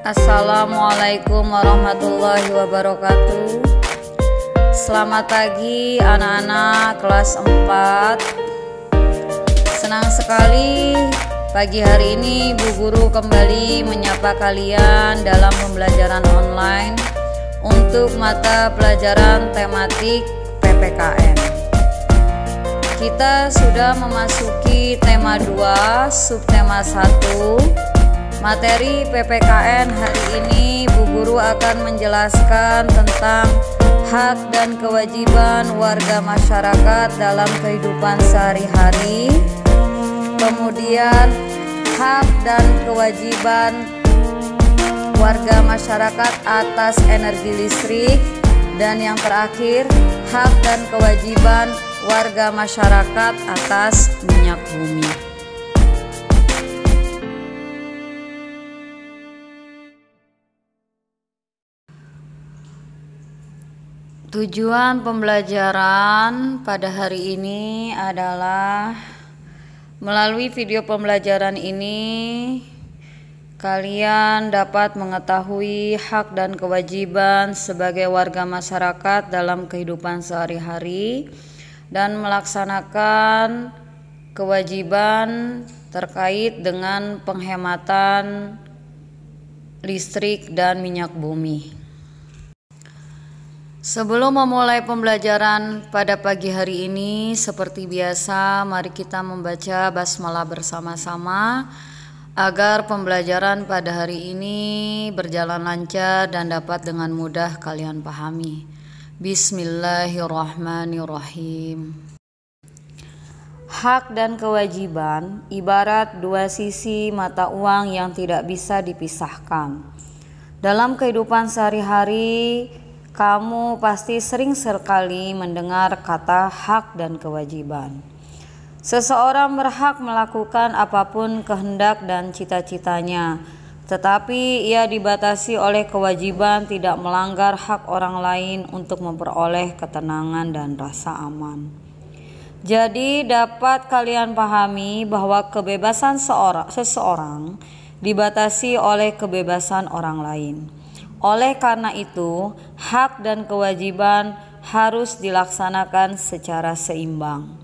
Assalamualaikum warahmatullahi wabarakatuh. Selamat pagi anak-anak kelas 4. Senang sekali pagi hari ini Bu Guru kembali menyapa kalian dalam pembelajaran online untuk mata pelajaran tematik PPKN. Kita sudah memasuki tema 2, subtema 1. Materi PPKN hari ini Bu Guru akan menjelaskan tentang hak dan kewajiban warga masyarakat dalam kehidupan sehari-hari. Kemudian hak dan kewajiban warga masyarakat atas energi listrik. Dan yang terakhir, hak dan kewajiban warga masyarakat atas minyak bumi. Tujuan pembelajaran pada hari ini adalah melalui video pembelajaran ini kalian dapat mengetahui hak dan kewajiban sebagai warga masyarakat dalam kehidupan sehari-hari dan melaksanakan kewajiban terkait dengan penghematan listrik dan minyak bumi. Sebelum memulai pembelajaran pada pagi hari ini, seperti biasa, mari kita membaca basmalah bersama-sama agar pembelajaran pada hari ini berjalan lancar dan dapat dengan mudah kalian pahami. Bismillahirrahmanirrahim. Hak dan kewajiban ibarat dua sisi mata uang yang tidak bisa dipisahkan. Dalam kehidupan sehari-hari, kamu pasti sering sekali mendengar kata hak dan kewajiban. Seseorang berhak melakukan apapun kehendak dan cita-citanya, tetapi ia dibatasi oleh kewajiban tidak melanggar hak orang lain untuk memperoleh ketenangan dan rasa aman. Jadi dapat kalian pahami bahwa kebebasan seseorang dibatasi oleh kebebasan orang lain. Oleh karena itu, hak dan kewajiban harus dilaksanakan secara seimbang.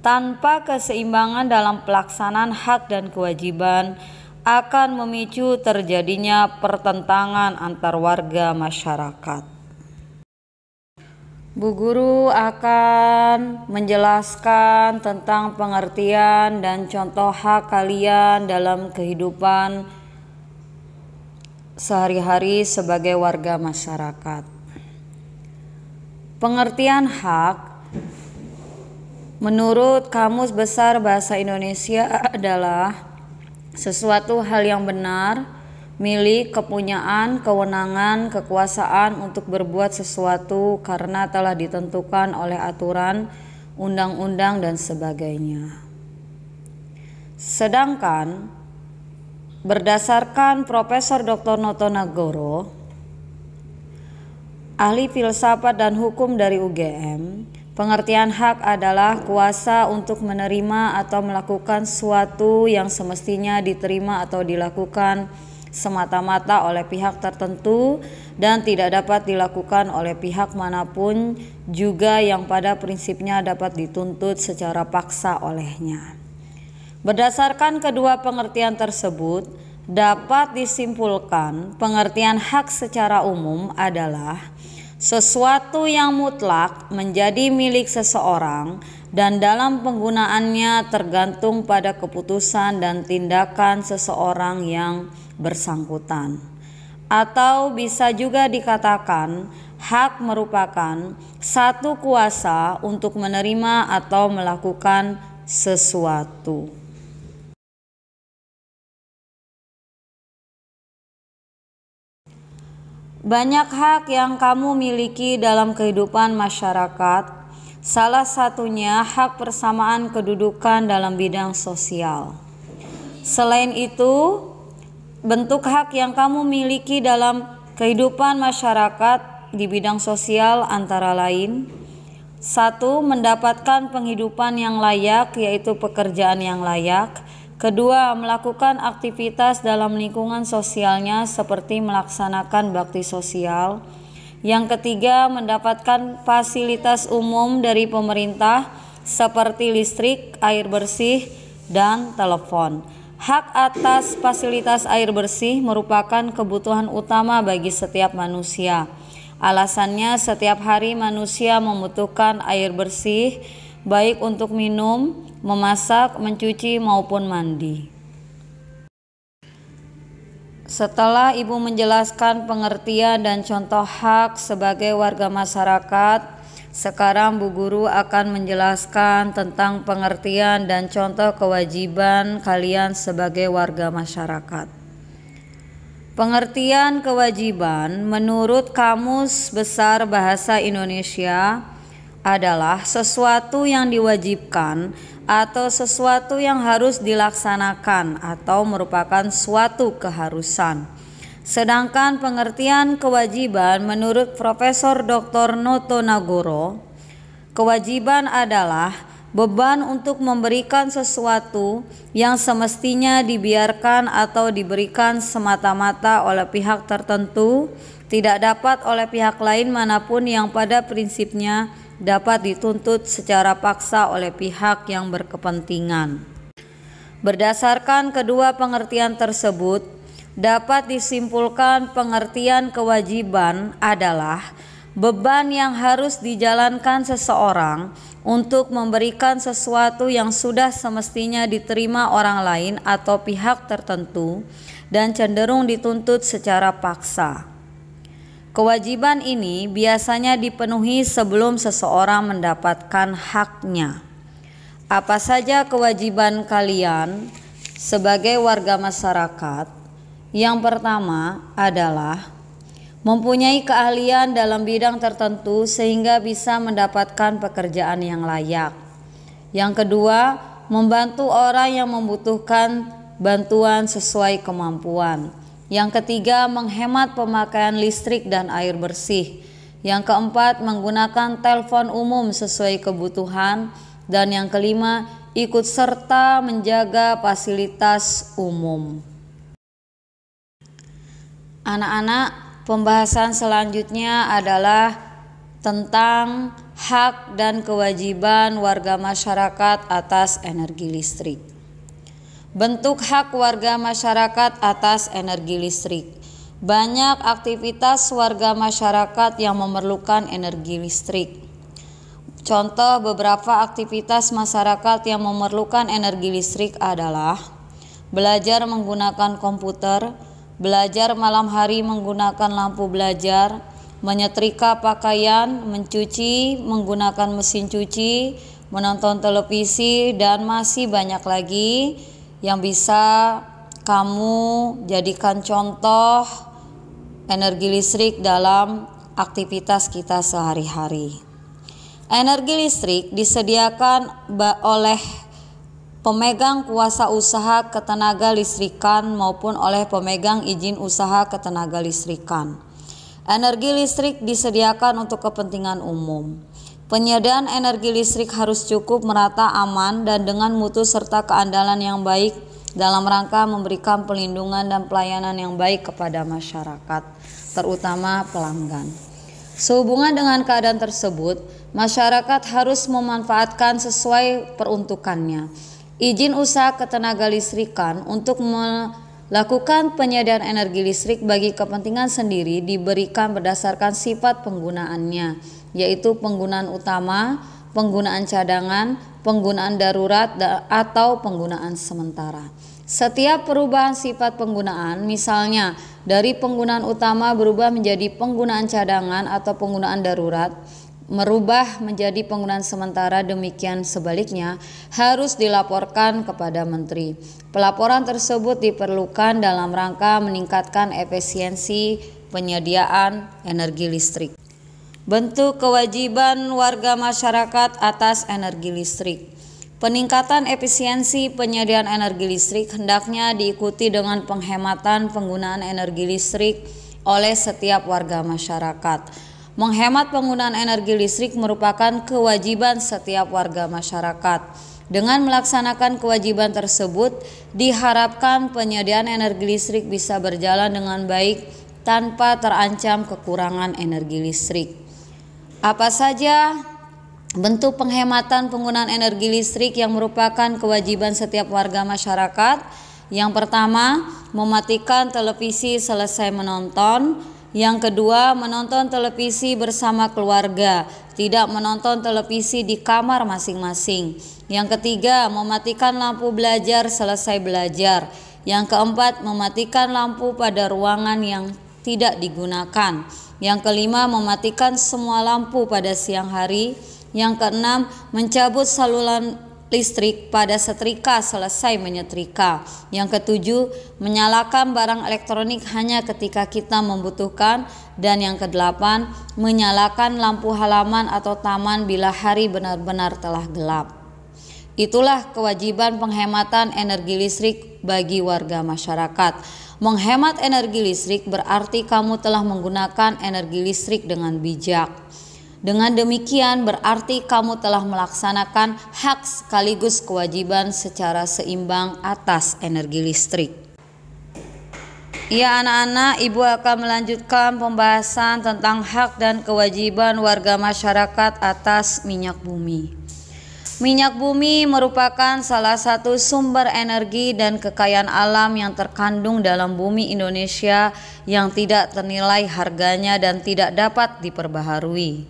Tanpa keseimbangan dalam pelaksanaan hak dan kewajiban akan memicu terjadinya pertentangan antar warga masyarakat. Bu Guru akan menjelaskan tentang pengertian dan contoh hak kalian dalam kehidupan sehari-hari sebagai warga masyarakat. Pengertian hak menurut Kamus Besar Bahasa Indonesia adalah sesuatu hal yang benar, milik, kepunyaan, kewenangan, kekuasaan untuk berbuat sesuatu karena telah ditentukan oleh aturan, undang-undang dan sebagainya. Sedangkan berdasarkan Profesor Dr. Noto Nagoro, ahli filsafat dan hukum dari UGM, pengertian hak adalah kuasa untuk menerima atau melakukan sesuatu yang semestinya diterima atau dilakukan semata-mata oleh pihak tertentu dan tidak dapat dilakukan oleh pihak manapun, juga yang pada prinsipnya dapat dituntut secara paksa olehnya. Berdasarkan kedua pengertian tersebut, dapat disimpulkan pengertian hak secara umum adalah sesuatu yang mutlak menjadi milik seseorang dan dalam penggunaannya tergantung pada keputusan dan tindakan seseorang yang bersangkutan. Atau bisa juga dikatakan hak merupakan satu kuasa untuk menerima atau melakukan sesuatu. Banyak hak yang kamu miliki dalam kehidupan masyarakat. Salah satunya hak persamaan kedudukan dalam bidang sosial. Selain itu, bentuk hak yang kamu miliki dalam kehidupan masyarakat di bidang sosial antara lain: 1. Mendapatkan penghidupan yang layak, yaitu pekerjaan yang layak. Kedua, melakukan aktivitas dalam lingkungan sosialnya seperti melaksanakan bakti sosial. Yang ketiga, mendapatkan fasilitas umum dari pemerintah seperti listrik, air bersih, dan telepon. Hak atas fasilitas air bersih merupakan kebutuhan utama bagi setiap manusia. Alasannya, setiap hari manusia membutuhkan air bersih, baik untuk minum, memasak, mencuci, maupun mandi. Setelah Ibu menjelaskan pengertian dan contoh hak sebagai warga masyarakat, sekarang Bu Guru akan menjelaskan tentang pengertian dan contoh kewajiban kalian sebagai warga masyarakat. Pengertian kewajiban menurut Kamus Besar Bahasa Indonesia adalah sesuatu yang diwajibkan atau sesuatu yang harus dilaksanakan atau merupakan suatu keharusan. Sedangkan pengertian kewajiban menurut Profesor Dr. Noto Nagoro, kewajiban adalah beban untuk memberikan sesuatu yang semestinya dibiarkan atau diberikan semata-mata oleh pihak tertentu, tidak dapat oleh pihak lain manapun yang pada prinsipnya dapat dituntut secara paksa oleh pihak yang berkepentingan. Berdasarkan kedua pengertian tersebut, dapat disimpulkan pengertian kewajiban adalah beban yang harus dijalankan seseorang untuk memberikan sesuatu yang sudah semestinya diterima orang lain atau pihak tertentu dan cenderung dituntut secara paksa. Kewajiban ini biasanya dipenuhi sebelum seseorang mendapatkan haknya. Apa saja kewajiban kalian sebagai warga masyarakat? Yang pertama adalah mempunyai keahlian dalam bidang tertentu sehingga bisa mendapatkan pekerjaan yang layak. Yang kedua, membantu orang yang membutuhkan bantuan sesuai kemampuan. Yang ketiga, menghemat pemakaian listrik dan air bersih. Yang keempat, menggunakan telepon umum sesuai kebutuhan. Dan yang kelima, ikut serta menjaga fasilitas umum. Anak-anak, pembahasan selanjutnya adalah tentang hak dan kewajiban warga masyarakat atas energi listrik. Bentuk hak warga masyarakat atas energi listrik. Banyak aktivitas warga masyarakat yang memerlukan energi listrik. Contoh beberapa aktivitas masyarakat yang memerlukan energi listrik adalah belajar menggunakan komputer, belajar malam hari menggunakan lampu belajar, menyetrika pakaian, mencuci menggunakan mesin cuci, menonton televisi, dan masih banyak lagi yang bisa kamu jadikan contoh energi listrik dalam aktivitas kita sehari-hari. Energi listrik disediakan oleh pemegang kuasa usaha ketenaga listrikan maupun oleh pemegang izin usaha ketenaga listrikan. Energi listrik disediakan untuk kepentingan umum. Penyediaan energi listrik harus cukup, merata, aman, dan dengan mutu serta keandalan yang baik dalam rangka memberikan perlindungan dan pelayanan yang baik kepada masyarakat, terutama pelanggan. Sehubungan dengan keadaan tersebut, masyarakat harus memanfaatkan sesuai peruntukannya. Izin usaha ketenaga listrikan untuk melakukan penyediaan energi listrik bagi kepentingan sendiri diberikan berdasarkan sifat penggunaannya, yaitu penggunaan utama, penggunaan cadangan, penggunaan darurat, atau penggunaan sementara. Setiap perubahan sifat penggunaan, misalnya dari penggunaan utama berubah menjadi penggunaan cadangan atau penggunaan darurat, merubah menjadi penggunaan sementara, demikian sebaliknya, harus dilaporkan kepada Menteri. Pelaporan tersebut diperlukan dalam rangka meningkatkan efisiensi penyediaan energi listrik. Bentuk kewajiban warga masyarakat atas energi listrik. Peningkatan efisiensi penyediaan energi listrik hendaknya diikuti dengan penghematan penggunaan energi listrik oleh setiap warga masyarakat. Menghemat penggunaan energi listrik merupakan kewajiban setiap warga masyarakat. Dengan melaksanakan kewajiban tersebut, diharapkan penyediaan energi listrik bisa berjalan dengan baik tanpa terancam kekurangan energi listrik. Apa saja bentuk penghematan penggunaan energi listrik yang merupakan kewajiban setiap warga masyarakat? Yang pertama, mematikan televisi selesai menonton. Yang kedua, menonton televisi bersama keluarga, tidak menonton televisi di kamar masing-masing. Yang ketiga, mematikan lampu belajar selesai belajar. Yang keempat, mematikan lampu pada ruangan yang tidak digunakan. Yang kelima, mematikan semua lampu pada siang hari. Yang keenam, mencabut saluran listrik pada setrika selesai menyetrika. Yang ketujuh, menyalakan barang elektronik hanya ketika kita membutuhkan. Dan yang kedelapan, menyalakan lampu halaman atau taman bila hari benar-benar telah gelap. Itulah kewajiban penghematan energi listrik bagi warga masyarakat. Menghemat energi listrik berarti kamu telah menggunakan energi listrik dengan bijak. Dengan demikian berarti kamu telah melaksanakan hak sekaligus kewajiban secara seimbang atas energi listrik. Ya anak-anak, Ibu akan melanjutkan pembahasan tentang hak dan kewajiban warga masyarakat atas minyak bumi. Minyak bumi merupakan salah satu sumber energi dan kekayaan alam yang terkandung dalam bumi Indonesia yang tidak ternilai harganya dan tidak dapat diperbaharui.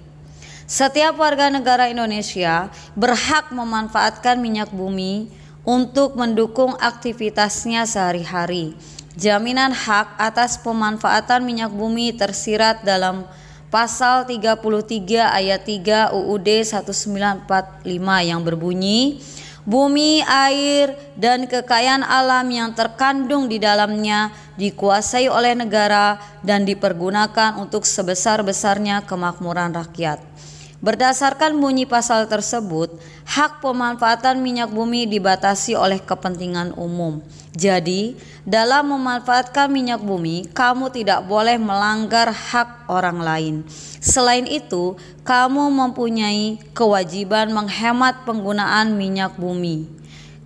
Setiap warga negara Indonesia berhak memanfaatkan minyak bumi untuk mendukung aktivitasnya sehari-hari. Jaminan hak atas pemanfaatan minyak bumi tersirat dalam Pasal 33 ayat 3 UUD 1945 yang berbunyi, bumi, air, dan kekayaan alam yang terkandung di dalamnya dikuasai oleh negara dan dipergunakan untuk sebesar-besarnya kemakmuran rakyat. Berdasarkan bunyi pasal tersebut, hak pemanfaatan minyak bumi dibatasi oleh kepentingan umum. Jadi, dalam memanfaatkan minyak bumi, kamu tidak boleh melanggar hak orang lain. Selain itu, kamu mempunyai kewajiban menghemat penggunaan minyak bumi.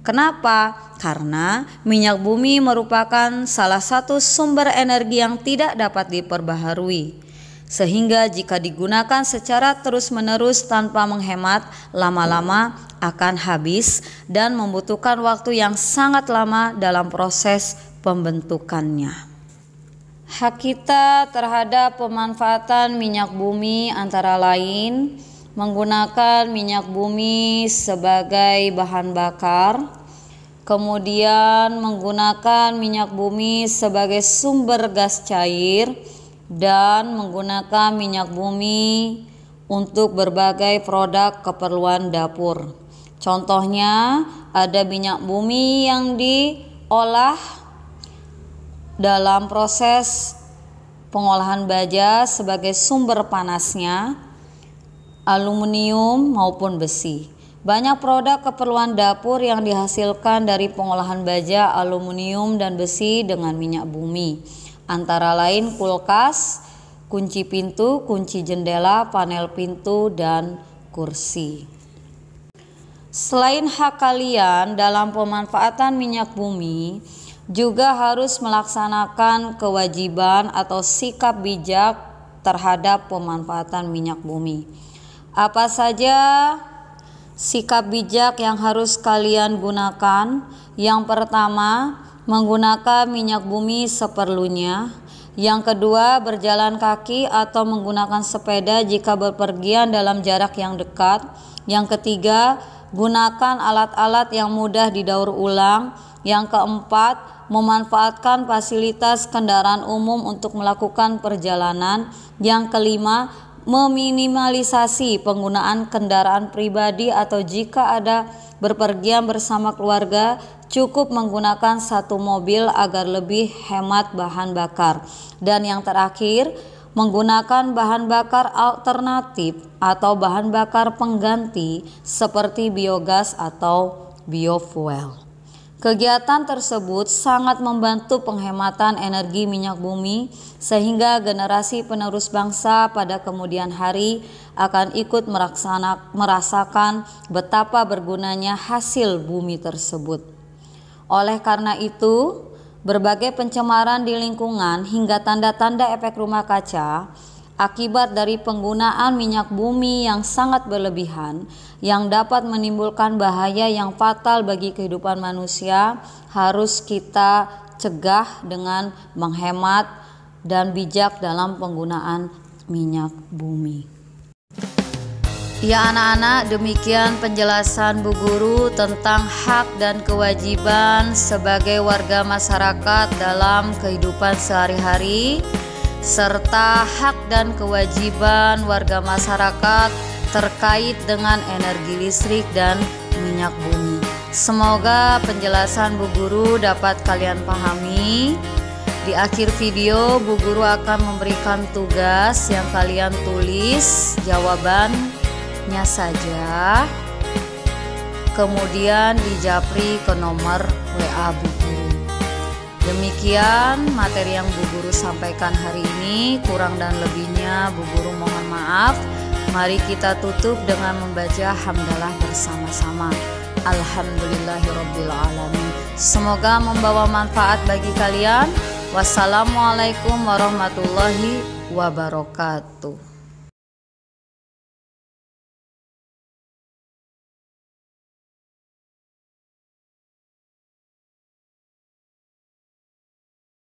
Kenapa? Karena minyak bumi merupakan salah satu sumber energi yang tidak dapat diperbaharui. Sehingga jika digunakan secara terus-menerus tanpa menghemat, lama-lama akan habis dan membutuhkan waktu yang sangat lama dalam proses pembentukannya. Hak kita terhadap pemanfaatan minyak bumi antara lain menggunakan minyak bumi sebagai bahan bakar, kemudian menggunakan minyak bumi sebagai sumber gas cair, dan menggunakan minyak bumi untuk berbagai produk keperluan dapur. Contohnya ada minyak bumi yang diolah dalam proses pengolahan baja sebagai sumber panasnya, aluminium maupun besi. Banyak produk keperluan dapur yang dihasilkan dari pengolahan baja, aluminium, dan besi dengan minyak bumi. Antara lain kulkas, kunci pintu, kunci jendela, panel pintu, dan kursi. Selain hak kalian dalam pemanfaatan minyak bumi, juga harus melaksanakan kewajiban atau sikap bijak terhadap pemanfaatan minyak bumi. Apa saja sikap bijak yang harus kalian gunakan? Yang pertama, menggunakan minyak bumi seperlunya. Yang kedua, berjalan kaki atau menggunakan sepeda jika bepergian dalam jarak yang dekat. Yang ketiga, gunakan alat-alat yang mudah didaur ulang. Yang keempat, memanfaatkan fasilitas kendaraan umum untuk melakukan perjalanan. Yang kelima, meminimalisasi penggunaan kendaraan pribadi atau jika ada berpergian bersama keluarga, cukup menggunakan satu mobil agar lebih hemat bahan bakar. Dan yang terakhir, menggunakan bahan bakar alternatif atau bahan bakar pengganti seperti biogas atau biofuel. Kegiatan tersebut sangat membantu penghematan energi minyak bumi sehingga generasi penerus bangsa pada kemudian hari akan ikut merasakan betapa bergunanya hasil bumi tersebut. Oleh karena itu, berbagai pencemaran di lingkungan hingga tanda-tanda efek rumah kaca akibat dari penggunaan minyak bumi yang sangat berlebihan yang dapat menimbulkan bahaya yang fatal bagi kehidupan manusia harus kita cegah dengan menghemat dan bijak dalam penggunaan minyak bumi. Ya anak-anak, demikian penjelasan Bu Guru tentang hak dan kewajiban sebagai warga masyarakat dalam kehidupan sehari-hari, serta hak dan kewajiban warga masyarakat terkait dengan energi listrik dan minyak bumi. Semoga penjelasan Bu Guru dapat kalian pahami. Di akhir video, Bu Guru akan memberikan tugas yang kalian tulis jawabannya saja, kemudian dijapri ke nomor WA Bu Guru. Demikian materi yang Bu Guru sampaikan hari ini, kurang dan lebihnya Bu Guru mohon maaf. Mari kita tutup dengan membaca hamdalah bersama-sama. Alhamdulillahirrabbilalamin. Semoga membawa manfaat bagi kalian. Wassalamualaikum warahmatullahi wabarakatuh.